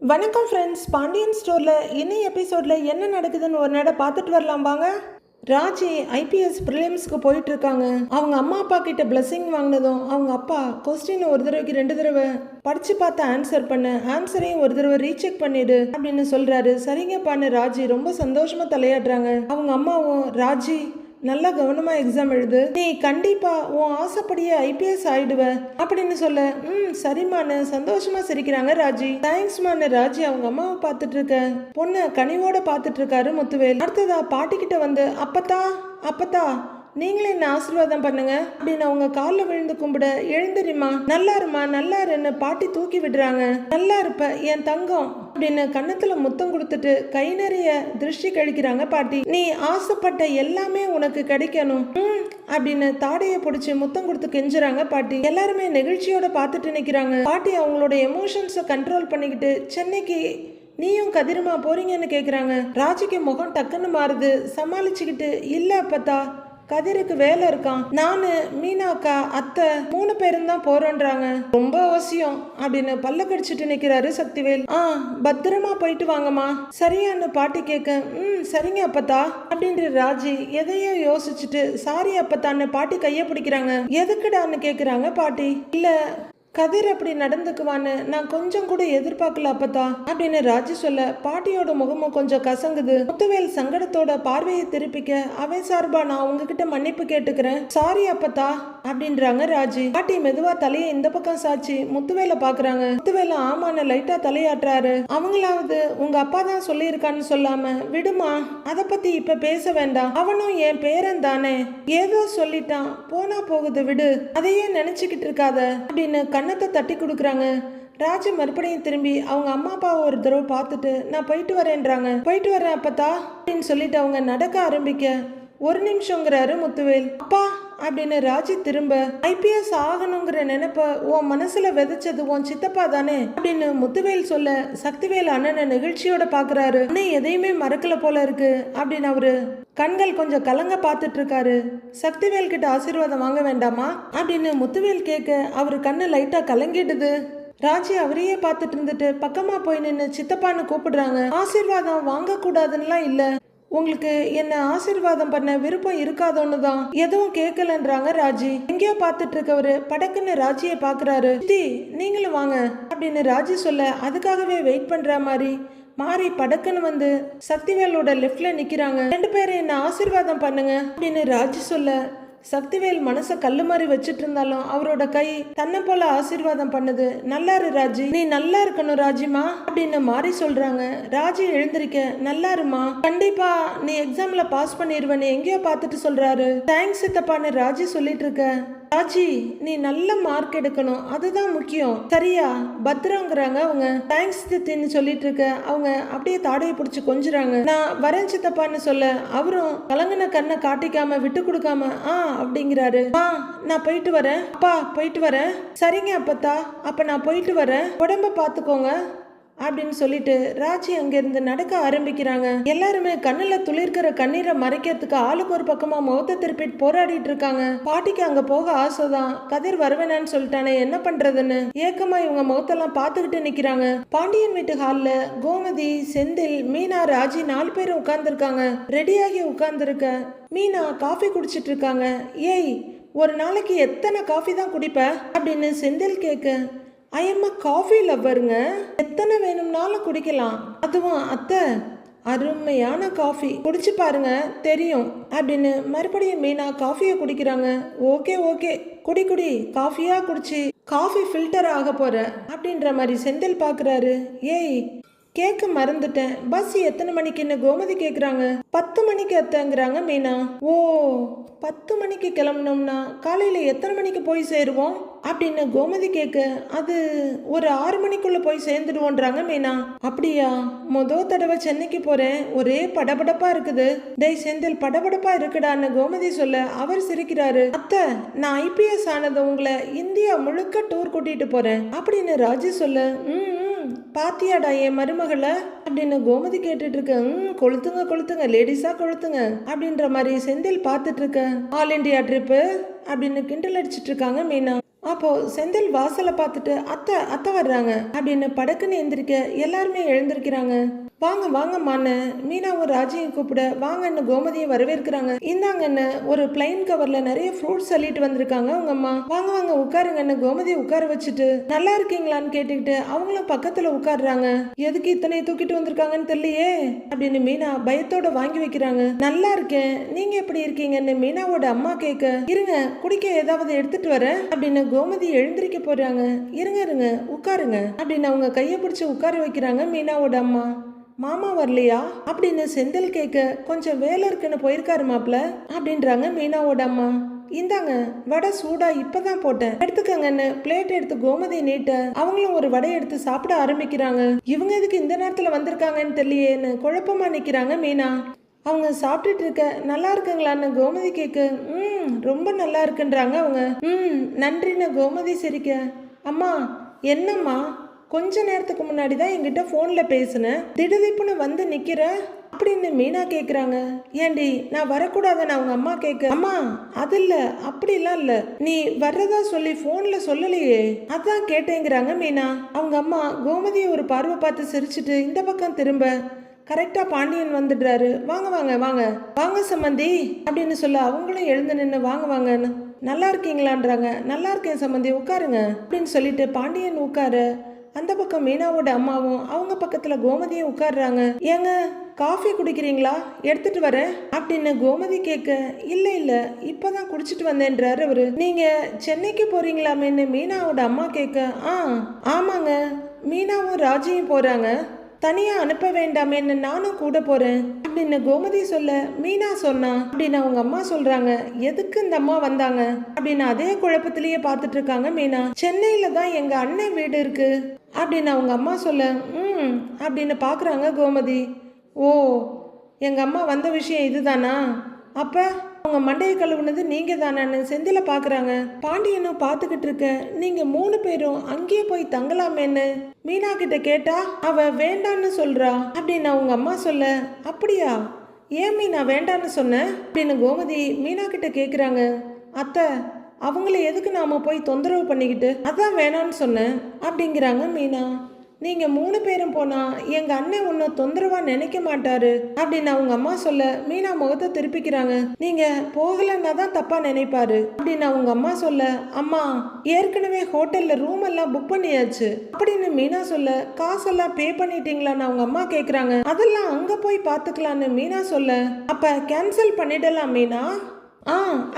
வணக்கம் ஃப்ரெண்ட்ஸ். பாண்டியன் ஸ்டோரில் இன்னும் எபிசோடில் என்ன நடக்குதுன்னு ஒரு நேரம் பார்த்துட்டு வரலாம் வாங்க. ராஜி ஐபிஎஸ் ப்ரிலிம்ஸ்க்கு போயிட்டு இருக்காங்க. அவங்க அம்மா அப்பா கிட்ட பிளெஸிங் வாங்கினதும் அவங்க அப்பா கொஸ்டின் ஒரு தடவைக்கு 2 தடவை படிச்சு பார்த்து ஆன்சர் பண்ண, ஆன்சரையும் ஒரு தடவை ரீசெக் பண்ணிடு அப்படின்னு சொல்றாரு. சரிங்கப்பான்னு ராஜி ரொம்ப சந்தோஷமா தலையாடுறாங்க. அவங்க அம்மாவும் ராஜி நல்லா கவனமா எக்ஸாம் எழுது, நீ கண்டிப்பா உன் ஆசைப்படியே ஐபிஎஸ் ஆயிடுவ அப்படின்னு சொல்ல, சரிம்மான்னு சந்தோஷமா சிரிக்கிறாங்க ராஜி. தேங்க்ஸ்மான்னு ராஜி அவங்க அம்மாவை பார்த்துட்டு இருக்க பொண்ணு கனிவோட பார்த்துட்டு இருக்காரு முத்துவேல். அடுத்ததா பாட்டிக்கிட்ட வந்து, அப்பத்தா அப்பத்தா நீங்களே என்ன ஆசீர்வாதம் பண்ணுங்க அப்படின்னு அவங்க காலில் விழுந்து கும்பிட, எழுந்திரிமா நல்லா இருமா நல்லா இருன்னு பாட்டி தூக்கி விடுறாங்க. நல்லா இருப்ப என் தங்கம் அப்படின்னு கன்னத்துல முத்தம் கொடுத்துட்டு கை நிறைய திருஷ்டி கழிக்கிறாங்க பாட்டி. நீ ஆசைப்பட்ட எல்லாமே உனக்கு கிடைக்கணும் அப்படின்னு தாடைய பிடிச்சி முத்தம் கொடுத்து கெஞ்சுறாங்க பாட்டி. எல்லாருமே நெகிழ்ச்சியோட பார்த்துட்டு நிற்கிறாங்க. பாட்டி அவங்களோட எமோஷன்ஸை கண்ட்ரோல் பண்ணிக்கிட்டு, சென்னைக்கு நீயும் கதிரமா போறீங்கன்னு கேக்குறாங்க. ராஜிக்கு முகம் டக்குன்னு மாறுது. சமாளிச்சுக்கிட்டு, இல்ல அப்பத்தா கதிருக்கு வேலை இருக்கான், நானு மீனாக்கா அத்தை 3 பேரும் தான் போறோன்றாங்க, ரொம்ப அவசியம் அப்படின்னு பல்ல கடிச்சிட்டு நிக்கிறாரு சக்திவேல். பத்திரமா போயிட்டு வாங்கம்மா. சரியான்னு பாட்டி கேட்க, சரிங்க அப்பத்தா அப்படின்ற ராஜி எதையோ யோசிச்சுட்டு, சாரி அப்பத்தான்னு பாட்டி கைய பிடிக்கிறாங்க. எதுக்குடான்னு கேக்குறாங்க பாட்டி. இல்ல கதிர் அப்படி நடந்துக்குவான்னு நான் கொஞ்சம் கூட எதிர்பார்க்கல அப்பத்தா அப்படின்னு ராஜி சொல்ல, பாட்டியோட முகமும் கொஞ்சம் கசங்குது. முத்துவேல் சங்கடத்தோட பார்வையை திருப்பிக்க, அவன் சார்பா நான் உங்ககிட்ட மன்னிப்பு கேட்டுக்கிறேன், சாரி அப்பத்தா அப்படின்றாங்க ராஜி. பாட்டி மெதுவா தலையை இந்த பக்கம் சாச்சி முத்துவேல பாக்குறாங்க. முத்துவேல ஆமான்னு லைட்டா தலையாட்டுறாரு. அவங்களாவது உங்க அப்பா தான் சொல்லியிருக்கான்னு சொல்லாம விடுமா, அதை பத்தி இப்ப பேச வேண்டாம், அவனும் என் பேரன் தானே, ஏதோ சொல்லிட்டான் போனா போகுது விடு, அதையே நினைச்சுக்கிட்டு இருக்காத அப்படின்னு கண்ணத்தை தட்டி கொடுக்குறாங்க. ராஜி மறுபடியும் திரும்பி அவங்க அம்மா அப்பாவை ஒரு தடவை பார்த்துட்டு, நான் போயிட்டு வரேன்றாங்க. போயிட்டு வரேன் அப்பத்தா அப்படின்னு சொல்லிட்டு அவங்க நடக்க ஆரம்பிக்க, ஒரு நிமிஷங்கிறாரு முத்துவேல். அப்பா அப்படின்னு ராஜி திரும்ப, ஐபிஎஸ் ஆகணுங்கிற நினைப்ப உன் மனசுல விதைச்சது உன் சித்தப்பா தானே அப்படின்னு முத்துவேல் சொல்ல, சக்திவேல் அண்ணனை நிகழ்ச்சியோட பாக்குறாரு. அண்ணன் எதையுமே மறக்கல போல இருக்கு அப்படின்னு அவரு கண்கள் கொஞ்சம் கலங்க பார்த்துட்டு இருக்காரு. சக்திவேல் கிட்ட ஆசீர்வாதம் வாங்க வேண்டாமா அப்படின்னு முத்துவேல் கேட்க, அவரு கண்ணு லைட்டா கலங்கிடுது. ராஜி அவரையே பார்த்துட்டு இருந்துட்டு பக்கமா போய் நின்று சித்தப்பான்னு கூப்பிடுறாங்க. ஆசீர்வாதம் வாங்க கூடாதுன்னுலாம் இல்ல, உங்களுக்கு என்ன ஆசீர்வாதம் பண்ண விருப்பம் இருக்காதோன்னு தான் எதுவும் கேட்கலன்றாங்க ராஜி. எங்கேயோ பார்த்துட்டு இருக்கவரு படக்குன்னு ராஜியை பாக்குறாரு. நீங்களும் வாங்க அப்படின்னு ராஜி சொல்ல, அதுக்காகவே வெயிட் பண்ற மாதிரி மாறி படக்குன்னு வந்து சக்திவேலோட லெஃப்ட்ல நிக்கிறாங்க. 2 பேரும் என்ன ஆசீர்வாதம் பண்ணுங்க அப்படின்னு ராஜி சொல்ல, சக்திவேல் மனசை கல்லு மாதிரி வச்சுட்டு இருந்தாலும் அவரோட கை தன்னை போல ஆசீர்வாதம் பண்ணுது. நல்லா இரு ராஜி, நீ நல்லா இருக்கணும் ராஜிமா அப்படின்னு மாறி சொல்றாங்க. ராஜி எழுந்திருக்க, நல்லா இருமா, கண்டிப்பா நீ எக்ஸாம்ல பாஸ் பண்ணிடுவேன்னு எங்கேயோ பார்த்துட்டு சொல்றாரு. தேங்க்ஸ் சித்தப்பான்னு ராஜி சொல்லிட்டு இருக்க, ராஜி நீ நல்ல மார்க் எடுக்கணும் அதுதான் முக்கியம் சரியா, பத்திரங்கிறாங்க அவங்க. தேங்க்ஸ் சித்தின்னு சொல்லிட்டு இருக்க அவங்க அப்படியே தாடையை பிடிச்சி கொஞ்சுறாங்க. நான் வரேன் சித்தப்பான்னு சொல்ல, அவரும் கலங்கின கண்ணை காட்டிக்காம விட்டு கொடுக்காம அப்படிங்கிறாரு. நான் போயிட்டு வரேன் அப்பா, போயிட்டு வரேன். சரிங்க அப்பத்தா, அப்ப நான் போயிட்டு வரேன், உடம்ப பாத்துக்கோங்க அப்படின்னு சொல்லிட்டு ராஜி அங்கிருந்து நடக்க ஆரம்பிக்கிறாங்க. எல்லாருமே கண்ணுல துளிர்க்கிற கண்ணீரை மறைக்கிறதுக்கு ஆளுக்கு ஒரு பக்கமா முகத்தை திருப்பிட்டு போராடிட்டு இருக்காங்க. பாட்டிக்கு அங்க போக ஆசைதான், கதிர் வருவேனான்னு சொல்லிட்டானே என்ன பண்றதுன்னு ஏக்கமா இவங்க முகத்தெல்லாம் பார்த்துக்கிட்டு நிக்கிறாங்க. பாண்டியன் வீட்டு ஹால்ல கோமதி, செந்தில், மீனா, ராஜி 4 பேரும் உட்கார்ந்துருக்காங்க. ரெடியாகி உட்கார்ந்துருக்க மீனா காஃபி குடிச்சிட்டு இருக்காங்க. ஏய், ஒரு நாளைக்கு எத்தனை காஃபி தான் குடிப்ப அப்படின்னு செந்தில் கேட்க, ஐயம்மா காஃபி லவ்வருங்க, எத்தனை வேணும்னாலும் குடிக்கலாம், அதுவும் அத்தை அருமையான காஃபி குடிச்சு பாருங்க தெரியும் அப்படின்னு மறுபடியும் மீனா காஃபியை குடிக்கிறாங்க. ஓகே ஓகே குடி குடி, காஃபியா குடிச்சு காஃபி ஃபில்டர் ஆக போற அப்படின்ற மாதிரி செந்தில் பாக்குறாரு. ஏய் கேட்க மறந்துட்டேன், பஸ் எத்தனை மணிக்குன்னு கோமதி கேட்குறாங்க. 10 மணிக்கு அத்தைங்கிறாங்க மீனா. ஓ 10 மணிக்கு கிளம்புனோம்னா காலையில் எத்தனை மணிக்கு போய் சேருவோம் அப்படின்னு கோமதி கேட்க, அது ஒரு 6 மணிக்குள்ள போய் சேர்ந்துடுவோன்றாங்க மீனா. அப்படியா, மொதல் தடவை சென்னைக்கு போறேன், ஒரே படபடப்பா இருக்குது. டேய் செந்தில் படபடப்பா இருக்குடான்னு கோமதி சொல்ல, அவர் சிரிக்கிறாரு. அத்தை நான் ஐபிஎஸ் ஆனது உங்களை இந்தியா முழுக்க டூர் கூட்டிட்டு போறேன் அப்படின்னு ராஜி சொல்ல, பாத்தியாடா என் மருமகளை அப்படின்னு கோமதி கேட்டுட்டு இருக்க. கொளுத்துங்க கொளுத்துங்க லேடிஸா கொளுத்துங்க அப்படின்ற மாதிரி செந்தில் பார்த்துட்டு இருக்க. ஆல் இண்டியா ட்ரிப்பு அப்படின்னு கிண்டல் அடிச்சிட்டு இருக்காங்க மீனா. அப்போ செந்தில் வாசலை பார்த்துட்டு அத்தை அத்தை வர்றாங்க அப்படின்னு படக்குன்னு எந்திரிக்க எல்லாருமே எழுந்திருக்கிறாங்க. வாங்க வாங்கம்மான்னு மீனாவும் ராஜியும் கூப்பிட வாங்கன்னு கோமதியை வரவேற்கிறாங்க. இந்தாங்கன்னு ஒரு பிளைன் கவர்ல நிறைய ஃப்ரூட்ஸ் அள்ளிட்டு வந்திருக்காங்க உங்க அம்மா. வாங்க வாங்க உட்காருங்கன்னு கோமதியை உட்கார வச்சுட்டு நல்லா இருக்கீங்களான்னு கேட்டுக்கிட்டு அவங்களும் பக்கத்துல உட்காடுறாங்க. எதுக்கு இத்தனை தூக்கிட்டு வந்திருக்காங்கன்னு தெரியலையே அப்படின்னு மீனா பயத்தோட வாங்கி வைக்கிறாங்க. நல்லா இருக்கேன், நீங்க எப்படி இருக்கீங்கன்னு மீனாவோட அம்மா கேட்க, இருங்க குடிக்க ஏதாவது எடுத்துட்டு வரேன் அப்படின்னு கோமதி எழுந்திருக்க போறாங்க. இருங்க இருங்க உட்காருங்க அப்படின்னு அவங்க கையை பிடிச்சி உட்கார வைக்கிறாங்க மீனாவோட அம்மா. மாமா வரலையா அப்படின்னு செந்தில் கேட்க, கொஞ்சம் வேலை இருக்குன்னு போயிருக்காரு மாப்ள அப்படின்றாங்க மீனாவோட அம்மா. இந்தாங்க வடை சூடா இப்பதான் போட்டேன், எடுத்துக்கங்கன்னு பிளேட் எடுத்து கோமதி நீட்ட அவங்களும் ஒரு வடை எடுத்து சாப்பிட ஆரம்பிக்கிறாங்க. இவங்க எதுக்கு இந்த நேரத்துல வந்திருக்காங்கன்னு தெரியலையேன்னு குழப்பமா நிக்கிறாங்க மீனா. அவங்க சாப்பிட்டுட்டு இருக்க நல்லா இருக்குங்களான்னு கோமதி கேட்க, ரொம்ப நல்லா இருக்குன்றாங்க அவங்க. நன்றின்னு கோமதி சிரிக்க, அம்மா என்னம்மா கொஞ்ச நேரத்துக்கு முன்னாடி தான் என்கிட்ட ஃபோனில் பேசினேன், திடுதிப்புன்னு வந்து நிற்கிற அப்படின்னு மீனா கேட்குறாங்க. ஏண்டி நான் வரக்கூடாதுன்னு அவங்க அம்மா கேட்க, அம்மா அது இல்லை அப்படிலாம் இல்லை, நீ வர்றதா சொல்லி ஃபோனில் சொல்லலையே அதான் கேட்டேங்கிறாங்க மீனா. அவங்க அம்மா கோமதியை ஒரு பார்வை பார்த்து சிரிச்சுட்டு இந்த பக்கம் திரும்ப கரெக்டா பாண்டியன் வந்துடுறாரு. வாங்க வாங்க வாங்க வாங்க சம்மந்தி அப்படின்னு சொல்ல அவங்களும் எழுந்து நின்று வாங்க வாங்கன்னு. நல்லா இருக்கீங்களான்றாங்க. நல்லா இருக்கேன் சம்மந்தி உட்காருங்க அப்படின்னு சொல்லிட்டு பாண்டியன் உட்காரு. அந்த பக்கம் மீனாவோட அம்மாவும் அவங்க பக்கத்துல கோமதியும் உட்காடுறாங்க. ஏங்க காஃபி குடிக்கிறீங்களா, எடுத்துட்டு வரேன் அப்படின்னு கோமதி கேட்க, இல்ல இல்ல இப்பதான் குடிச்சிட்டு வந்தேன்றாரு அவரு. நீங்க சென்னைக்கு போறீங்களாமேன்னு மீனாவோட அம்மா கேட்க, ஆமாங்க மீனாவும் ராஜியும் போறாங்க, தனியா அனுப்ப வேண்டாமேன்னு நானும் கூட போறேன் அப்படின்னு கோமதி சொல்ல, மீனா சொன்னா அப்படின்னு அவங்க அம்மா சொல்றாங்க. எதுக்கு இந்த அம்மா வந்தாங்க அப்படின்னு அதே குழப்பத்திலேயே பார்த்துட்டு இருக்காங்க மீனா. சென்னையில தான் எங்க அண்ணன் வீடு இருக்கு அப்படின்னு அவங்க அம்மா சொல்ல, அப்படின்னு பாக்குறாங்க கோமதி. ஓ எங்க அம்மா வந்த விஷயம் இதுதானா, அப்ப அவங்க மண்டையை கழுவுனது நீங்க தானு செந்தில பாக்குறாங்க. பாண்டியனும் பார்த்துக்கிட்டு இருக்க, நீங்க 3 பேரும் அங்கேயே போய் தங்கலாமேன்னு மீனா கிட்ட கேட்டா அவ வேண்டான்னு சொல்றா அப்படின்னு அவங்க அம்மா சொல்ல, அப்படியா ஏன் மீனா வேண்டான்னு சொன்ன அப்படின்னு கோமதி மீனா கிட்ட கேக்குறாங்க. அத்தை அவங்கள எதுக்கு நாம போய் தொந்தரவு பண்ணிக்கிட்டு, அதான் வேணான்னு சொன்னேன் அப்படிங்கிறாங்க மீனா. நீங்க 3 பேரும் போனா எங்க அண்ணன் உன்னை தொந்தரவா நினைக்க மாட்டாரு அப்படின்னு அவங்க அம்மா சொல்ல மீனா முகத்தை திருப்பிக்கிறாங்க. நீங்க போகலன்னா தான் தப்பா நினைப்பாரு அப்படின்னு அவங்க அம்மா சொல்ல, அம்மா ஏற்கனவே ஹோட்டல்ல ரூம் எல்லாம் புக் பண்ணியாச்சு அப்படின்னு மீனா சொல்ல, காசெல்லாம் பே பண்ணிட்டீங்களான்னு அவங்க அம்மா கேக்குறாங்க. அதெல்லாம் அங்க போய் பாத்துக்கலான்னு மீனா சொல்ல, அப்ப கேன்சல் பண்ணிடலாம் மீனா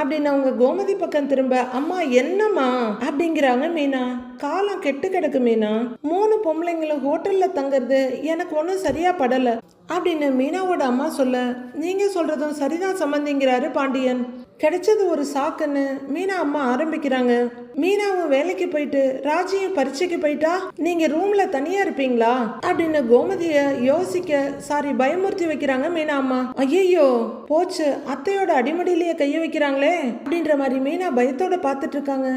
அப்படின்னு அவங்க கோமதி பக்கம் திரும்ப, அம்மா என்னம்மா அப்படிங்கிறாங்க மீனா. காலம் கெட்டு கிடக்கு மீனா, 3 பொம்பளைங்களும் ஹோட்டல்ல தங்குறது எனக்கு ஒன்றும் சரியா படல அப்படின்னு மீனாவோட அம்மா சொல்ல, நீங்க சொல்றதும் சரிதான் சம்பந்திங்கிறாரு பாண்டியன். கிடைச்சது ஒரு சாக்குன்னு மீனா அம்மா ஆரம்பிக்கிறாங்க. மீனாவும் வேலைக்கு போயிட்டு ராஜியும் பரீட்சைக்கு போயிட்டா நீங்க ரூம்ல தனியா இருப்பீங்களா அப்படின்னு கோமதிய பயமுறுத்தி வைக்கிறாங்க மீனா அம்மா. ஐயோ போச்சு, அத்தையோட அடிமடியிலேயே கைய வைக்கிறாங்களே அப்படின்ற மாதிரி மீனா பயத்தோட பார்த்துட்டு இருக்காங்க.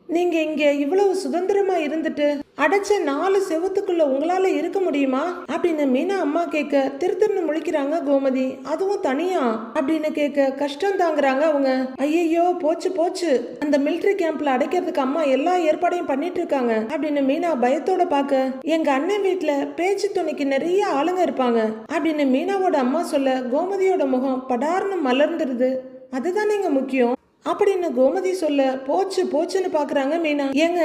நீங்க இங்க இவ்வளவு சுதந்திரமா இருந்துட்டு அடைச்ச 4 செவத்துக்குள்ள உங்களால இருக்க முடியுமா அப்படின்னு மீனா அம்மா கேட்க, திருத்திருன்னு முழிக்கிறாங்க கோமதி. அதுவும் தனியா அப்படின்னு கேட்க கஷ்டம் தாங்குறாங்க அவங்க. ஐயோ போச்சு போச்சு, அந்த மிலிட்டரி கேம்ப்ல அடைக்கிறதுக்கு அம்மா எல்லா ஏற்பாடையும் பண்ணிட்டு இருக்காங்க அப்படின்னு மீனா பயத்தோட பார்க்க, எங்க அண்ணன் வீட்டுல பேச்சு துணைக்கு நிறைய ஆளுங்க இருப்பாங்க அப்படின்னு மீனாவோட அம்மா சொல்ல கோமதியோட முகம் படார்னு மலர்ந்துருது. அதுதானேங்க முக்கியம் அப்படின்னு கோமதி சொல்ல, போச்சு போச்சுன்னு பாக்குறாங்க மீனா. ஏங்க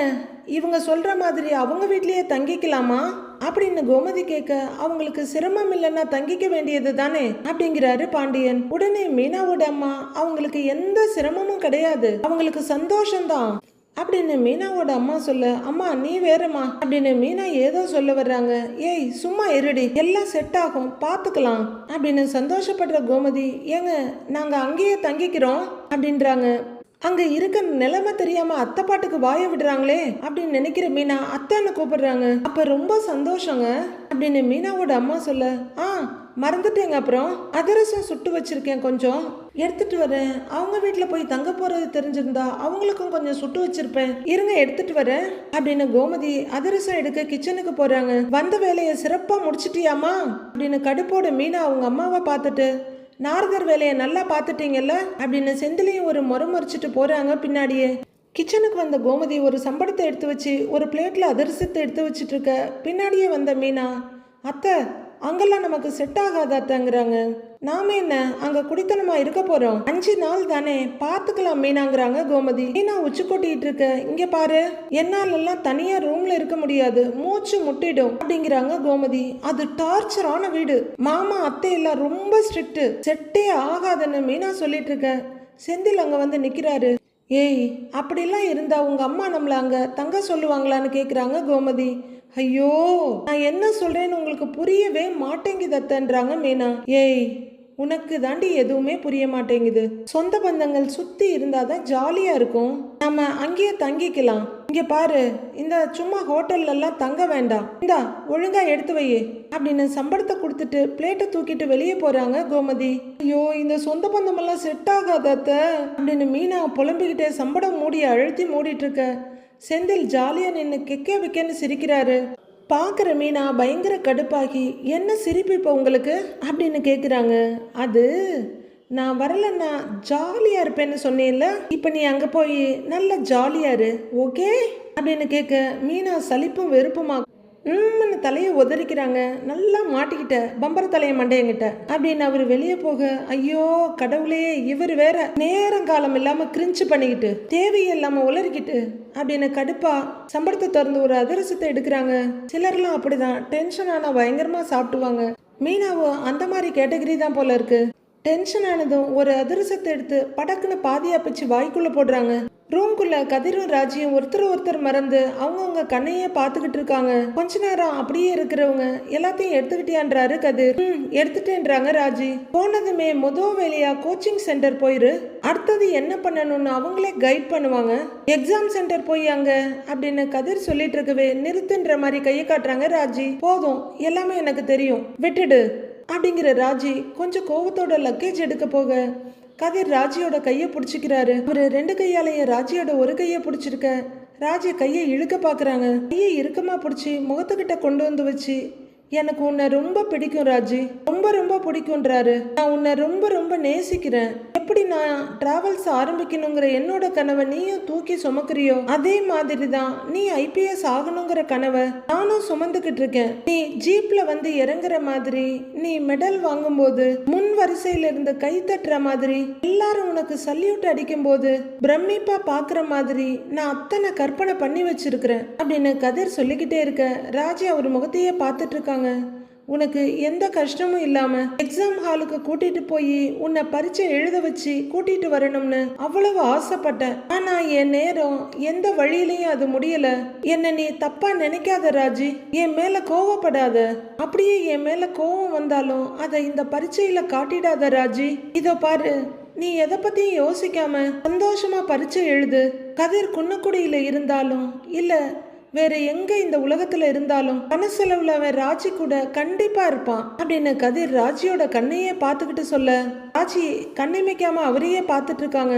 இவங்க சொல்ற மாதிரி அவங்க வீட்லயே தங்கிக்கலாமா அப்படின்னு கோமதி கேட்க, அவங்களுக்கு சிரமம் இல்லைன்னா தங்கிக்க வேண்டியது தானே அப்படிங்கிறாரு பாண்டியன். உடனே மீனாவோட அம்மா, அவங்களுக்கு எந்த சிரமமும் கிடையாது, அவங்களுக்கு சந்தோஷம்தான் அப்படின்னு மீனாவோட அம்மா சொல்ல, அம்மா நீ வேறம்மா அப்படின்னு மீனா ஏதோ சொல்ல வர்றாங்க. ஏய் சும்மா இருடி, எல்லாம் செட் ஆகும் பாத்துக்கலாம் அப்படின்னு சந்தோஷப்படுற கோமதி, ஏங்க நாங்க அங்கேயே தங்கிக்கிறோம் அப்படின்றாங்க. அங்க இருக்க நிலைமை தெரியாம அத்தை பாட்டுக்கு வாய விடுறாங்களே அப்படின்னு நினைக்கிற மீனா அத்தைன்னு கூப்பிடுறாங்க. அப்ப ரொம்ப சந்தோஷங்க அப்படின்னு மீனாவோட அம்மா சொல்ல, மறந்துட்டேங்க, அப்புறம் அதிரசம் சுட்டு வச்சிருக்கேன், கொஞ்சம் எடுத்துட்டு வரேன், அவங்க வீட்டுல போய் தங்க போறது தெரிஞ்சிருந்தா அவங்களுக்கும் கொஞ்சம் சுட்டு வச்சிருப்பேன், இருங்க எடுத்துட்டு வரேன் அப்படின்னு கோமதி அதிரசம் எடுக்க கிச்சனுக்கு போறாங்க. வந்த வேலையை சிறப்பா முடிச்சிட்டியாமா அப்படின்னு கடுப்போட மீனா அவங்க அம்மாவை பார்த்துட்டு, நாரதர் வேலையை நல்லா பார்த்துட்டீங்கல்ல அப்படின்னு செந்திலையும் ஒரு முறைச்சிட்டு போறாங்க பின்னாடியே. கிச்சனுக்கு வந்த கோமதி ஒரு சம்படத்தை எடுத்து வச்சு ஒரு பிளேட்ல அதிரசத்தை எடுத்து வச்சிட்டு இருக்க பின்னாடியே வந்த மீனா, அத்தை அங்கெல்லாம் நமக்கு செட் ஆகாத அத்தைங்கிறாங்க. நாம என்ன அங்க குடித்தனமா இருக்க போறோம், 5 நாள் தானே பார்த்துக்கலாம் மீனாங்கிறாங்க கோமதி. மீனா உச்சி கொட்டிட்டு இருக்க, இங்க பாரு என்னாலெல்லாம் தனியா ரூம்ல இருக்க முடியாது, மூச்சு முட்டிடும் அப்படிங்கிறாங்க கோமதி. அது டார்ச்சரான வீடு, மாமா அத்தை எல்லாம் ரொம்ப ஸ்ட்ரிக்ட், செட்டே ஆகாதுன்னு மீனா சொல்லிட்டு இருக்க. செந்தில் அங்க வந்து நிக்கிறாரு. ஏய், அப்படிலாம் இருந்தா உங்க அம்மா நம்மள அங்க தங்க சொல்லுவாங்களான்னு கேக்குறாங்க கோமதி. ஐயோ, நான் என்ன சொல்றேன்னு உங்களுக்கு புரியவே மாட்டேங்குது அத்தன்றாங்க மீனா. ஏய், உனக்கு தாண்டி எதுவுமே புரிய மாட்டேங்குது. சொந்த பந்தங்கள் சுத்தி இருந்தாதான் ஜாலியா இருக்கும், நம்ம அங்கேயே தங்கிக்கலாம். இங்க பாரு, இந்த சும்மா ஹோட்டல்ல எல்லாம் தங்க வேண்டாம், இந்தா ஒழுங்கா எடுத்து வை அப்படின்னு சம்பளத்தை கொடுத்துட்டு பிளேட்டை தூக்கிட்டு வெளியே போறாங்க கோமதி. ஐயோ, இந்த சொந்த பந்தம் எல்லாம் செட் ஆகாத அப்படின்னு மீனா புலம்பிக்கிட்டே சம்பளம் மூடிய அழுத்தி மூடிட்டு இருக்க. செந்தில் ஜாலியா நின்று கெக்கே விக்கேன்னு சிரிக்கிறாரு. பார்க்குற மீனா பயங்கர கடுப்பாகி, என்ன சிரிப்பு இப்போ உங்களுக்கு அப்படின்னு கேட்குறாங்க. அது நான் வரலன்னா ஜாலியாக இருப்பேன்னு சொன்னேன்ல, இப்போ நீ அங்கே போய் நல்லா ஜாலியாக இரு ஓகே அப்படின்னு கேட்க மீனா சலிப்பும் வெறுப்புமா தலையை உதறிக்கிறாங்க. நல்லா மாட்டிக்கிட்ட பம்பர தலையை மண்டையங்கிட்ட அப்படின்னு அவர் வெளியே போக, ஐயோ கடவுளே, இவர் வேற நேரம் காலம் இல்லாம கிரிஞ்சு பண்ணிக்கிட்டு தேவையில்லாம உளறிக்கிட்டு அப்படின்னு கடுப்பா சம்பளத்தை திறந்து ஒரு அதிரசத்தை எடுக்கிறாங்க. சிலர்லாம் அப்படிதான் டென்ஷன் ஆனா பயங்கரமா சாப்பிடுவாங்க. மீனாவும் அந்த மாதிரி கேட்டகரி தான் போல இருக்கு. டென்ஷன் ஆனதும் ஒரு அதிரசத்தை எடுத்து படக்குன்னு பாதியா பிச்சு வாய்க்குள்ள போடுறாங்க. ரூம்குள்ள கதிரும் ராஜியும் ஒருத்தர் மறந்து அவங்கவுங்க கண்ணையே பார்த்துக்கிட்டு இருக்காங்க. கொஞ்ச நேரம் அப்படியே இருக்கிறவங்க எல்லாத்தையும் எடுத்துக்கிட்டியான்றாரு கதிர். எடுத்துட்டேன்றாங்க ராஜி. போனதுமே முதல் வேலையா கோச்சிங் சென்டர் போயிரு, அடுத்தது என்ன பண்ணணும்னு அவங்களே கைட் பண்ணுவாங்க, எக்ஸாம் சென்டர் போய் அங்க அப்படின்னு கதிர் சொல்லிட்டு இருக்கவே நிறுத்துன்ற மாதிரி கையை காட்டுறாங்க ராஜி. போதும், எல்லாமே எனக்கு தெரியும், விட்டுடு அப்படிங்கிற ராஜி கொஞ்சம் கோவத்தோட லக்கேஜ் எடுக்க போக கதிர் ராஜியோட கையை பிடிச்சிக்கிறாரு. அவரு 2 கையாலையும் ராஜியோட ஒரு கையை பிடிச்சிருக்க. ராஜி கையை இழுக்க பாக்குறாங்க. கையை இறுக்கமா பிடிச்சி முகத்துக்கிட்ட கொண்டு வந்து வச்சு, எனக்கு உன்னை ரொம்ப பிடிக்கும் ராஜி, ரொம்ப பிடிக்கும்ன்றாரு. நான் உன்னை ரொம்ப நேசிக்கிறேன். எப்படி நான் டிராவல்ஸ் ஆரம்பிக்கணுங்கிற என்னோட கனவை நீயும் தூக்கி சுமக்குறியோ அதே மாதிரி தான் நீ IPS ஆகணுங்கிற கனவை நானும் சுமந்துக்கிட்டு இருக்கேன். நீ ஜீப்ல வந்து இறங்குற மாதிரி, நீ மெடல் வாங்கும்போது முன் வரிசையில இருந்து கை தட்டுற மாதிரி, எல்லாரும் உனக்கு சல்யூட் அடிக்கும் போது பிரமிப்பா பாக்குற மாதிரி நான் அத்தனை கற்பனை பண்ணி வச்சிருக்கிறேன் அப்படின்னு கதிர் சொல்லிக்கிட்டே இருக்க. ராஜி அவர் முகத்தையே பார்த்துட்டு இருக்காங்க. உனக்கு எந்த கஷ்டமும் இல்லாம எக்ஸாம் ஹாலுக்கு கூட்டிட்டு போய் உன்னை பரீட்சை எழுத வச்சு கூட்டிட்டு வரணும்னு அவ்வளவு ஆசைப்பட்டேன். ஆனா என் நேரம் எந்த வழியிலையும் அது முடியல. என்ன நீ தப்பா நினைக்காத ராஜி, என் மேல கோவப்படாத. அப்படியே என் மேல கோவம் வந்தாலும் அதை இந்த பரீட்சையில காட்டிடாத ராஜி. இதோ பாரு, நீ எதை பத்தியும் யோசிக்காம சந்தோஷமா பரீட்சை எழுது. கதிர் குன்னக்குடியில இருந்தாலும் இல்ல வேற எங்க இந்த உலகத்துல இருந்தாலும் மனசளவுல அவன் ராஜி கூட கண்டிப்பா இருப்பான் அப்படின்னு கதிர் ராஜியோட கண்ணையே பார்த்துக்கிட்டு சொல்ல, ராஜி கண்ணிமைக்காம அவரையே பார்த்துட்டு இருக்காங்க.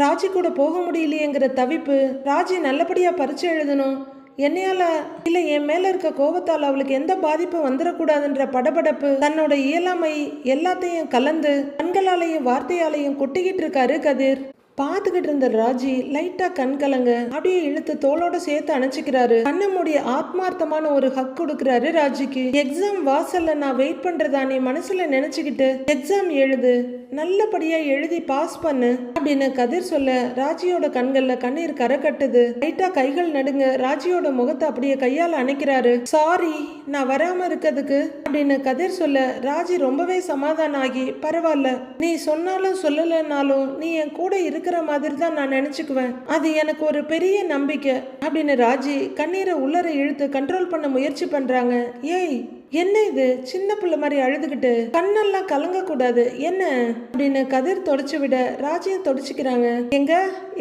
ராஜி கூட போக முடியலையேங்கிற தவிப்பு, ராஜி நல்லபடியா பரீட்சை எழுதணும், என்னையால இல்ல என் மேல இருக்க கோபத்தால் அவளுக்கு எந்த பாதிப்பும் வந்துடக்கூடாதுன்ற படபடப்பு, தன்னோட இயலாமை எல்லாத்தையும் கலந்து கண்களாலையும் வார்த்தையாலையும் கொட்டிக்கிட்டு இருக்காரு கதிர். பார்த்துக்கிட்டு இருந்த ராஜி லைட்டா கண் கலங்க அப்படியே இழுத்து தோளோட சேர்த்து அணைச்சிக்கிறாரு. கண்ண மூடிய ஆத்மார்த்தமான ஒரு ஹக் கொடுக்கிறாரு ராஜிக்கு. எக்ஸாம் வாசல்ல நான் வெயிட் பண்றதா நீ மனசுல நினைச்சுக்கிட்டு எக்ஸாம் எழுது, நல்லபடியா எழுதி பாஸ் பண்ணு அப்படின்னு கதிர் சொல்ல, ராஜியோட கண்கள்ல கண்ணீர் கரை கட்டுது. லைட்டா கைகள் நடுங்க. ராஜியோட முகத்தை அப்படியே கையால அணைக்கிறாரு. சாரி நான் வராம இருக்கிறதுக்கு அப்படின்னு கதிர் சொல்ல, ராஜி ரொம்பவே சமாதானம் ஆகி, பரவாயில்ல நீ சொன்னாலும் சொல்லலைன்னாலும் நீ என் கூட இருக்கிற மாதிரி தான் நான் நினைச்சுக்குவேன், அது எனக்கு ஒரு பெரிய நம்பிக்கை அப்படின்னு ராஜி கண்ணீரை உள்ளர இழுத்து கண்ட்ரோல் பண்ண முயற்சி பண்றாங்க. ஏய் என்ன இது, சின்ன பிள்ளை மாதிரி அழுதுகிட்டு கண்ணெல்லாம் கலங்க கூடாது என்ன அப்படின்னு கதிர் தொடச்சு விட ராஜியும் தொடச்சுக்கிறாங்க. எங்க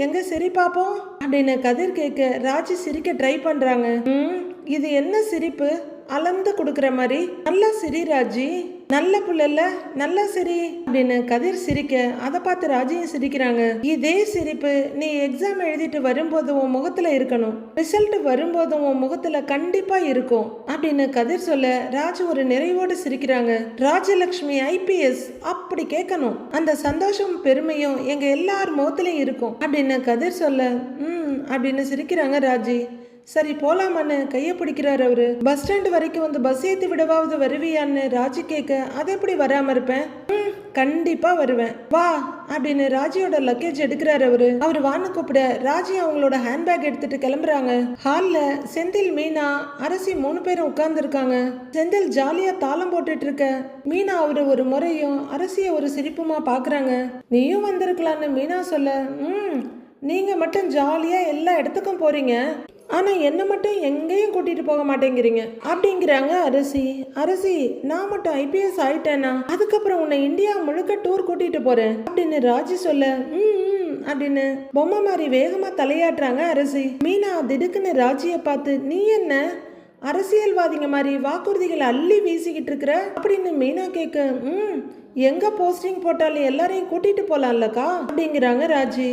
எங்க சரி பாப்போம் அப்படின்னு கதிர் கேட்க ராஜி சிரிக்க ட்ரை பண்றாங்க. இது என்ன சிரிப்பு, அளந்து கொடுக்குற மாதிரி நல்லா சிரி ராஜி, நல்ல புள்ளல, நல்லா சிரி அப்படின்னு கதிர் சிரிக்க அதை பார்த்து ராஜியும் சிரிக்கிறாங்க. இதே சிரிப்பு நீ எக்ஸாம் எழுதிட்டு வரும்போது உன் முகத்துல இருக்கணும், ரிசல்ட் வரும்போது உன் முகத்துல கண்டிப்பா இருக்கும் அப்படின்னு கதிர் சொல்ல ராஜு ஒரு நிறைவோடு சிரிக்கிறாங்க. ராஜலட்சுமி ஐபிஎஸ் அப்படி கேட்கணும், அந்த சந்தோஷம் பெருமையும் எங்க எல்லார் முகத்திலையும் இருக்கும் அப்படின்னு கதிர் சொல்ல அப்படின்னு சிரிக்கிறாங்க ராஜி. சரி போலாமான்னு கையை பிடிக்கிறாரு அவரு. பஸ் ஸ்டாண்ட் வரைக்கும் வந்து பஸ் ஏற்றி விடவாவது வருவியான்னு ராஜி கேட்க அதை எப்படி வராம இருப்பேன், கண்டிப்பா வருவேன் வா அப்படின்னு ராஜியோட லக்கேஜ் எடுக்கிறாரு அவரு. அவரு வான்னு கூப்பிட ராஜி அவங்களோட ஹேண்ட்பேக் எடுத்துட்டு கிளம்புறாங்க. ஹால்ல செந்தில், மீனா, அரசி 3 பேரும் உட்கார்ந்து இருக்காங்க. செந்தில் ஜாலியா தாளம் போட்டுட்டு இருக்க மீனா அவரு ஒரு முறையும் அரசிய ஒரு சிரிப்புமா பாக்குறாங்க. நீயும் வந்திருக்கலான்னு மீனா சொல்ல நீங்க மட்டும் ஜாலியா எல்லா இடத்துக்கும் போறீங்க, ஆனா என்ன மட்டும் எங்கேயும் கூட்டிட்டு போக மாட்டேங்கிறீங்க அப்படிங்கிறாங்க அரசி. அரசி நான் மட்டும் ஐபிஎஸ் ஆயிட்டேனா அதுக்கப்புறம் உன்னை இந்தியா முழுக்க டூர் கூட்டிட்டு போறேன் அப்படின்னு ராஜி சொல்ல அப்படின்னு பொம்மை மாதிரி வேகமா தலையாட்டுறாங்க அரசி. மீனா திடுக்குன்னு ராஜியை பார்த்து நீ என்ன அரசியல்வாதிங்க மாதிரி வாக்குறுதிகளை அள்ளி வீசிக்கிட்டு இருக்கிற அப்படின்னு மீனா கேட்க எங்க போஸ்டிங் போட்டாலும் எல்லாரையும் கூட்டிட்டு போலாம்லக்கா அப்படிங்கிறாங்க ராஜி.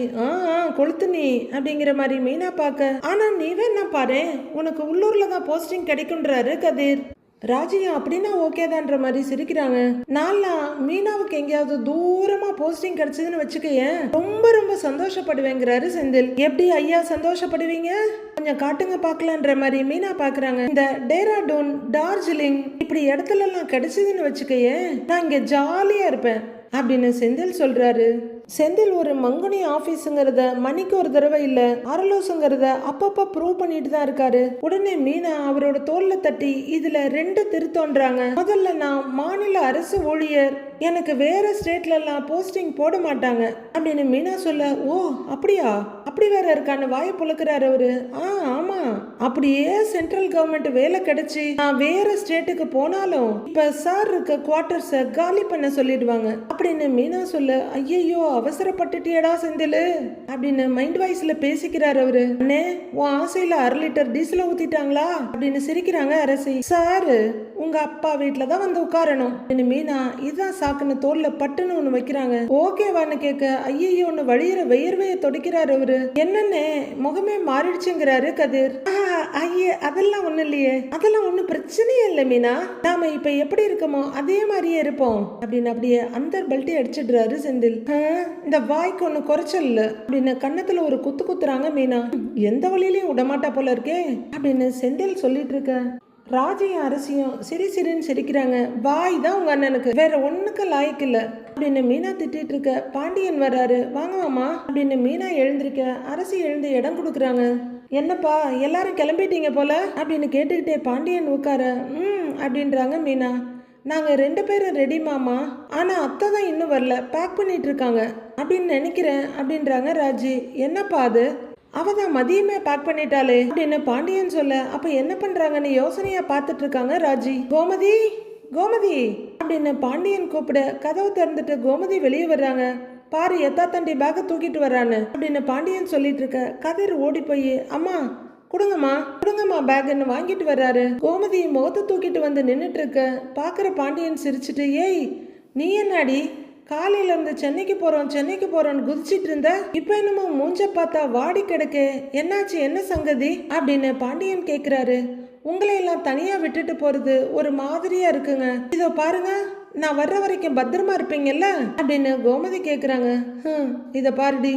கொளுத்து நீ அப்படிங்கிற மாதிரி மீனா பார்க்க, ஆனா நீ வேணா பாரு உனக்கு உள்ளூர்ல தான் போஸ்டிங் கிடைக்கும்ன்றாரு கதிர். ராஜியா அப்படின்னா ஓகே தான்ற மாதிரி சிரிக்கிறாங்க. நாளா மீனாவுக்கு எங்கேயாவது தூரமா போஸ்டிங் கிடைச்சதுன்னு வச்சுக்கேன் ரொம்ப ரொம்ப சந்தோஷப்படுவேங்கிறாரு செந்தில். எப்படி ஐயா சந்தோஷப்படுவீங்க, கொஞ்சம் காட்டுங்க பாக்கலான்ற மாதிரி மீனா பாக்குறாங்க. இந்த டேராடூன், டார்ஜிலிங் இப்படி இடத்துல எல்லாம் கிடைச்சதுன்னு வச்சுக்கேன் நான் இங்க ஜாலியா இருப்பேன் அப்படின்னு செந்தில் சொல்றாரு. செந்தில் ஒரு மங்குனி ஆபீஸுங்கிறத மணிக்கு ஒரு தடவை இல்ல அரலோசுங்கிறத அப்பப்ப ப்ரூவ் பண்ணிட்டு தான் இருக்காரு. உடனே மீனா அவரோட தோல்ல தட்டி இதுல 2 திருத்தோன்றாங்க. முதல்ல நான் மாநில அரசு ஊழியர், எனக்கு வேற ஸ்டேட்ல எல்லாம் போஸ்டிங் போட மாட்டாங்க அப்படின்னு மீனா சொல்ல ஓ அப்படியா, அப்படி வேற இருக்கான்னு வாயை புழுக்கிறாரு அவரு. ஆமா அப்படியே சென்ட்ரல் கவர்மெண்ட் வேலை கிடைச்சி நான் வேற ஸ்டேட்டுக்கு போனாலும் இப்ப சார் இருக்க குவார்டர்ஸ காலி பண்ண சொல்லிடுவாங்க அப்படின்னு மீனா சொல்ல ஐயோ அவசரப்பட்டுட்டியடா செந்தில் அப்படின்னு மைண்ட் வாய்ஸ்ல பேசிக்கிறாரு அவரு. அண்ணே உன் ஆசையில 1/2 லிட்டர் டீசல ஊத்திட்டாங்களா அப்படின்னு சிரிக்கிறாங்க அரசி. சாரு உங்க அப்பா வீட்டுல தான் வந்து உட்காரணும் அப்படின்னு மீனா இதான் சாக்குன்னு தோல்ல பட்டுன்னு ஒண்ணு வைக்கிறாங்க. ஓகேவான்னு கேட்க ஐயோன்னு வழியிற வெயர்வைய தொடைக்கிறாரு அவரு. என்னன்னு முகமே மாறிடுச்சுங்கிறாரு கதிர். ஐயே அதெல்லாம் ஒண்ணு இல்லையே, அதெல்லாம் ஒண்ணும் பிரச்சனையே இல்லை மீனா, நாம இப்ப எப்படி இருக்கோமோ அதே மாதிரியே இருப்போம் அப்படின்னு அப்படியே அந்த பல்ட்டி அடிச்சிடுறாரு செந்தில். இந்த வாய்க்கு ஒண்ணு குறைச்சல் இல்ல அப்படின்னு கன்னத்துல ஒரு குத்து குத்துறாங்க மீனா. எந்த வழியிலயும் விடமாட்டா போல இருக்கே அப்படின்னு செந்தில் சொல்லிட்டு இருக்க ராஜையும் அரசியும் சிரின்னு சிரிக்கிறாங்க. வாய் தான் உங்க அண்ணனுக்கு, வேற ஒண்ணுக்கு லாய்க்கு இல்ல அப்படின்னு மீனா திட்டிட்டு இருக்க பாண்டியன் வர்றாரு. வாங்க மாமா அப்படின்னு மீனா எழுந்திருக்க அரசி எழுந்து இடம் கொடுக்குறாங்க. என்னப்பா எல்லாரும் கிளம்பிட்டீங்க போல அப்படின்னு கேட்டுக்கிட்டே பாண்டியன் உட்கார அப்படின்றாங்க மீனா. நாங்க 2 பேரும் ரெடி மாமா, ஆனா அத்தை தான் இன்னும் வரல, பேக் பண்ணிட்டு இருக்காங்க அப்படின்னு நினைக்கிறேன் அப்படின்றாங்க ராஜி. என்னப்பா அது, அவதான் மதியமே பேக் பண்ணிட்டாளே அப்படின்னு பாண்டியன் சொல்ல அப்ப என்ன பண்றாங்கன்னு யோசனையா பார்த்துட்டு இருக்காங்க ராஜி. கோமதி கோமதி அப்படின்னு பாண்டியன் கூப்பிட கதவு திறந்துட்டு கோமதி வெளியே வர்றாங்க. பாரு எத்தா தண்டி பேக்க தூக்கிட்டு வர்றான்னு அப்படின்னு பாண்டியன் சொல்லிட்டு இருக்க கதிர் ஓடி போய் அம்மா கொடுங்கம்மா பேக்ன்னு வாங்கிட்டு வர்றாரு. கோமதி முகத்தை தூக்கிட்டு வந்து நின்றுட்டு இருக்க பாக்குற பாண்டியன் சிரிச்சுட்டு ஏய் நீ என்னாடி காலையில இருந்து சென்னைக்கு போறோம்னு குதிச்சிட்டு இருந்த, இப்ப என்னமோ மூஞ்ச பார்த்தா வாடி கிடக்கு, என்னாச்சு என்ன சங்கதி அப்படின்னு பாண்டியன் கேக்குறாரு. உங்களை எல்லாம் தனியா விட்டுட்டு போறது ஒரு மாதிரியா இருக்குங்க, இதோ பாருங்க நான் வர்ற வரைக்கும் பத்திரமா இருப்பீங்கல்ல அப்படின்னு கோமதி கேக்குறாங்க. இத பாருடி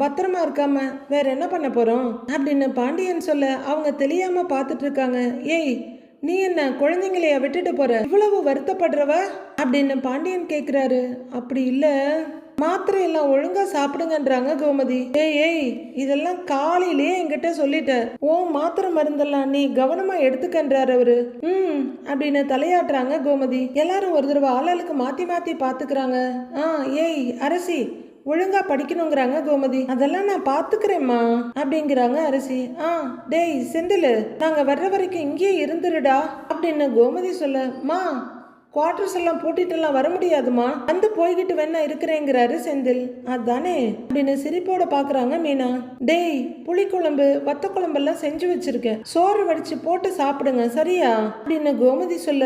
பத்திரமா இருக்காம வேற என்ன பண்ண போறோம் அப்படின்னு பாண்டியன் சொல்ல அவங்க தெரியாம பார்த்துட்டு இருக்காங்க. ஏய் நீ என்ன குழந்தைங்களைய விட்டுட்டு போற, இவ்வளவு வருத்தப்படுறவ அப்படின்னு பாண்டியன் கேக்குறாரு. அப்படி இல்ல மாத்திரை எல்லாம் ஒழுங்கா சாப்பிடுங்கன்றாங்க கோமதி. ஏய் இதெல்லாம் காலையிலேயே என்கிட்ட சொல்லிட்ட, ஓ மாத்திரை மருந்தெல்லாம் நீ கவனமா எடுத்துக்கன்றாரு அவரு. அப்படின்னு தலையாட்டுறாங்க கோமதி. எல்லாரும் ஒரு தடவை ஆளாளுக்கு மாத்தி பாத்துக்கிறாங்க. ஏய் அரசி ஒழுங்கா படிக்கணுங்கிறாங்க கோமதி. அதெல்லாம் நான் பாத்துக்கிறேம்மா அப்படிங்கிறாங்க அரசி. டேய் செந்தில் நாங்க வர்ற வரைக்கும் இங்கேயே இருந்துருடா அப்படின்னு கோமதி சொல்ல மா குவார்டர்ஸ் எல்லாம் பூட்டிட்டுலாம் வர முடியாதுமா, வந்து போய்கிட்டு வேணா இருக்கிறேங்கிறாரு செந்தில். அதானே அப்படின்னு சிரிப்போட பாக்குறாங்க மீனா. டேய், புளிக்குழம்பு வத்த குழம்பெல்லாம் செஞ்சு வச்சிருக்கேன், சோறு வடிச்சு போட்டு சாப்பிடுங்க சரியா அப்படின்னு கோமதி சொல்ல,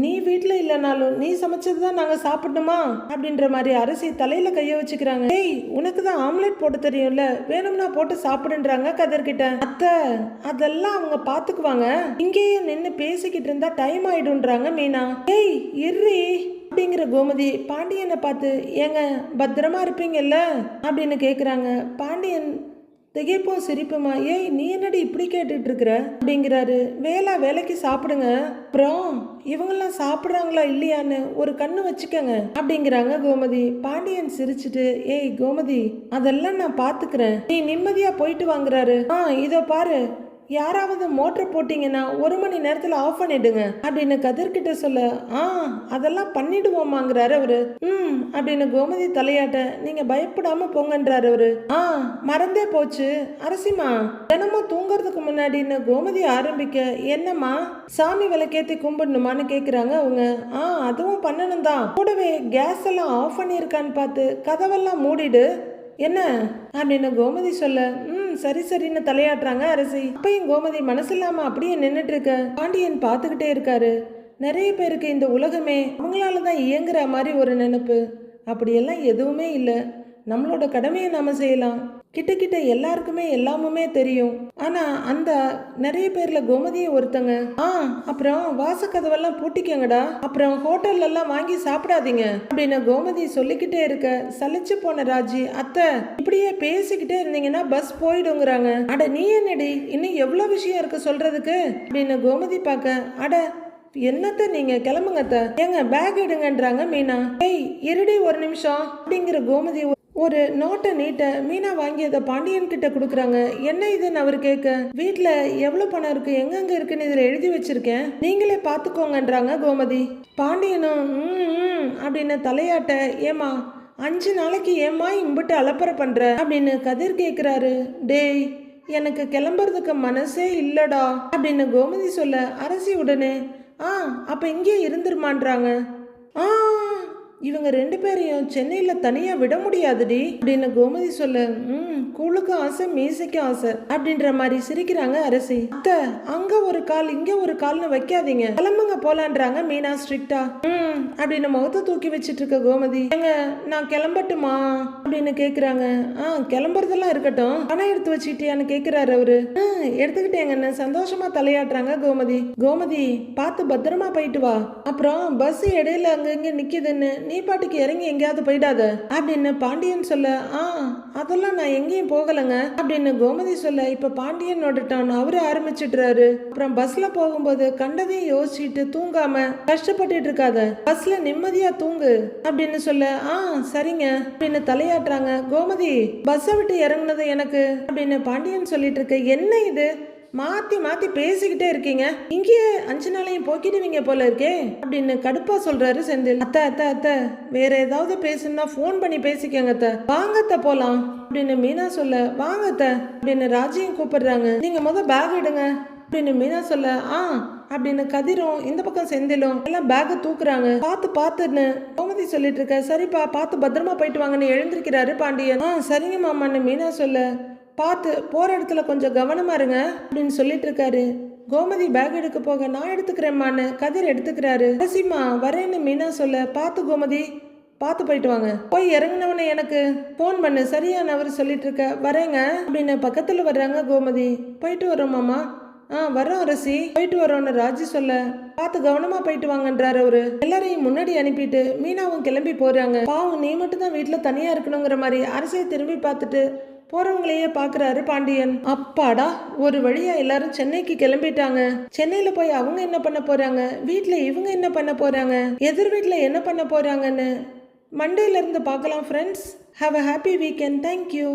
நீ வீட்டுல இல்லைனாலும் நீ சமைச்சதுதான் நாங்க சாப்பிடணுமா அப்படின்ற மாதிரி அரசி தலையில கைய வச்சுக்கிறாங்க. டேய், உனக்கு தான் ஆம்லெட் போட்டு தெரியும்ல, வேணும்னா போட்டு சாப்பிடுன்றாங்க கதிர்கிட்ட. அத்தை, அதெல்லாம் அவங்க பாத்துக்குவாங்க, இங்கேயே நின்று பேசிக்கிட்டு இருந்தா டைம் ஆயிடும்ன்றாங்க மீனா. டேய் இர்ரி அப்படிங்கிற கோமதி பாண்டியனை பார்த்து, ஏங்க பத்திரமா இருப்பீங்கல்ல அப்படின்னு கேக்குறாங்க. பாண்டியன் திகைப்பும் சிரிப்புமா, ஏய் நீ என்னடி இப்படி கேட்டுட்டு இருக்கிற அப்படிங்கிறாரு. வேலைக்கு சாப்பிடுங்க, அப்புறம் இவங்கெல்லாம் சாப்பிட்றாங்களா இல்லையான்னு ஒரு கண்ணு வச்சுக்கங்க அப்படிங்கிறாங்க கோமதி. பாண்டியன் சிரிச்சுட்டு, ஏய் கோமதி அதெல்லாம் நான் பாத்துக்கிறேன், நீ நிம்மதியா போயிட்டு வாங்குறாரு. இதோ பாரு, யாராவது மோட்டர் போட்டிங்கன்னா 1 மணி நேரத்தில் ஆஃப் பண்ணிடுங்க அப்படின்னு கதிர்கிட்ட சொல்ல, அதெல்லாம் பண்ணிடுவோமாங்கிறாரு அவரு. அப்படின்னு கோமதி தலையாட்ட, நீங்க பயப்படாம போங்கன்றாரு அவரு. மறந்தே போச்சு அரசிமா, தினமும் தூங்குறதுக்கு முன்னாடின்னு கோமதி ஆரம்பிக்க, என்னம்மா சாமி விளக்கேத்தி கும்பிடணுமான்னு கேக்குறாங்க அவங்க. அதுவும் பண்ணணும் தான், கூடவே கேஸ் எல்லாம் ஆஃப் பண்ணியிருக்கான்னு பார்த்து கதவெல்லாம் மூடிடு என்ன அப்படின்னு கோமதி சொல்ல, சரி சரின்னு தலையாட்டுறாங்க அரசி. அப்பயும் கோமதி மனசு இல்லாம அப்படியே நின்றுட்டு இருக்க பாண்டியன் பார்த்துக்கிட்டே இருக்காரு. நிறைய பேருக்கு இந்த உலகமே அவங்களாலதான் இயங்குற மாதிரி ஒரு நினைப்பு. அப்படியெல்லாம் எதுவுமே இல்லை, நம்மளோட கடமையை நாம செய்யலாம். கிட்ட எல்லாருக்குமே எல்லாமுமே தெரியும். ஆனா அந்த நிறைய பேர்ல கோமதியும் ஒருத்தங்க. அப்புறம் வாசக்கதவெல்லாம் பூட்டிக்கங்கடா, அப்புறம் ஹோட்டல்ல எல்லாம் வாங்கி சாப்பிடாதீங்க அப்படின்னு கோமதி சொல்லிக்கிட்டே இருக்க, சலிச்சு போன ராஜி, அத்தை இப்படியே பேசிக்கிட்டே இருந்தீங்கன்னா பஸ் போயிடுங்கிறாங்க. அட நீ என்னடி, இன்னும் எவ்வளவு விஷயம் இருக்கு சொல்றதுக்கு அப்படின்னு கோமதி பார்க்க, அட என்னத்த நீங்க கிளம்புங்கத்த, ஏங்க பேக் எடுங்கன்றாங்க மீனா. ஏய் இருடி ஒரு நிமிஷம் அப்படிங்கிற கோமதி ஒரு நோட்டை நீட்ட மீனா வாங்கி அதை பாண்டியன் கிட்ட கொடுக்குறாங்க. என்ன இதுன்னு அவர் கேட்க, வீட்டுல எவ்வளவு பணம் இருக்கு, எங்கெங்க இருக்குன்னு இதுல எழுதி வச்சிருக்கேன், நீங்களே பாத்துக்கோங்கன்றாங்க கோமதி. பாண்டியனும் அப்படின்னு தலையாட்ட, ஏமா 5 நாளைக்கு ஏமா இம்பிட்டு அலப்பறை பண்ற அப்படின்னு கதிர் கேக்குறாரு. டேய் எனக்கு கிளம்புறதுக்கு மனசே இல்லடா அப்படின்னு கோமதி சொல்ல, அரசி உடனே அப்ப இங்கே இருந்துருமான்றாங்க. இவங்க 2 பேரையும் சென்னையில தனியா விட முடியாதுடி அப்படின்னு கோமதி சொல்ல, கூழுக்கு ஆசை மீசைக்கு ஆசை அப்படின்ற மாதிரி சிரிக்கிறாங்க அரசி. அத்தை அங்க ஒரு கால் இங்க ஒரு கால்னு வைக்காதீங்க, கிளம்புங்க போலான்றாங்க மீனா ஸ்ட்ரிக்டா. அப்படின்னு முகத்தை தூக்கி வச்சிட்டு இருக்க கோமதி, ஏங்க நான் கிளம்பட்டுமா அப்படின்னு கேக்குறாங்க. கிளம்புறதெல்லாம் இருக்கட்டும், பணம் எடுத்து வச்சுக்கிட்டியான்னு கேக்குறாரு அவரு. எடுத்துக்கிட்டேங்கன்னு சந்தோஷமா தலையாட்டுறாங்க கோமதி. கோமதி பார்த்து பத்திரமா போயிட்டு வா, அப்புறம் பஸ் இடையில அங்க இங்க நிக்குதுன்னு நீ பாட்டுக்கு இறங்கி எங்கேயாவது போயிடாத அப்படின்னு பாண்டியன் சொல்ல, அதெல்லாம் நான் எங்கேயும் போகலங்க அப்படின்னு கோமதி சொல்ல, இப்ப பாண்டியனோட டர்ன் அவரு ஆரம்பிச்சிடுறாரு. அப்புறம் பஸ்ல போகும்போது கண்டதையும் யோசிச்சுட்டு தூங்காம கஷ்டப்பட்டு இருக்காத, பஸ்ல நிம்மதியா தூங்கு அப்படின்னு சொல்ல, சரிங்க அப்படின்னு தலையாட்டுறாங்க. கோமதி பஸ்ஸை விட்டு இறங்குனது எனக்கு அப்படின்னு பாண்டியன் சொல்லிட்டு இருக்க, என்ன இது மாத்தி மாத்தி பேசிக்கிட்டே இருக்கீங்க, இங்கேயே 5 நாளையும் போக்கிடுவீங்க போல இருக்கே அப்படின்னு கடுப்பா சொல்றாரு செந்தில். அத்தை வேற ஏதாவது பேசணும்னா போன் பண்ணி பேசிக்கங்க அத்தை, வாங்கத்த போலாம் அப்படின்னு மீனா சொல்ல, வாங்கத்த அப்படின்னு ராஜியும் கூப்பிடுறாங்க. நீங்க பேக் எடுங்க அப்படின்னு மீனா சொல்ல, அப்படின்னு கதிரும் இந்த பக்கம் செந்திலும் எல்லாம் பேக தூக்குறாங்க. பார்த்துன்னு கோமதி சொல்லிட்டு இருக்க, சரிப்பா பார்த்து பத்திரமா போயிட்டு வாங்கன்னு எழுந்திருக்கிறாரு பாண்டியன். சரிங்க மாமான்னு மீனா சொல்ல, பார்த்து போற இடத்துல கொஞ்சம் கவனமா இருங்க அப்படின்னு சொல்லிட்டு இருக்காரு. கோமதி பேக் எடுக்க போக, நான் எடுத்துக்கிறேம்மான்னு கதிர் எடுத்துக்கிறாரு. ரசிமா வரேன்னு மீனா சொல்ல, பார்த்து கோமதி பார்த்து போயிட்டு வாங்க, போய் இறங்கினவனே எனக்கு போன் பண்ணு சரியான அவர் சொல்லிட்டு இருக்க, வரேங்க அப்படின்னு பக்கத்துல வர்றாங்க கோமதி. போயிட்டு வரோம் மாமா. வரோம் அரசி, போயிட்டு வரோன்னு ராஜி சொல்ல, பார்த்து கவனமா போயிட்டு வாங்கன்றாரு அவரு. எல்லாரையும் முன்னாடி அனுப்பிட்டு மீனாவும் கிளம்பி போறாங்க. பாவம் நீ மட்டும் தான் வீட்டுல தனியா இருக்கணுங்கிற மாதிரி அரசியை திரும்பி பார்த்துட்டு போறவங்களையே பாக்குறாரு பாண்டியன். அப்பாடா ஒரு வழியா எல்லாரும் சென்னைக்கு கிளம்பிட்டாங்க. சென்னையில போய் அவங்க என்ன பண்ண போறாங்க, வீட்டுல இவங்க என்ன பண்ண போறாங்க, எதிர் வீட்டுல என்ன பண்ண போறாங்கன்னு மண்டேல இருந்து பார்க்கலாம் friends. Have a happy weekend. Thank you.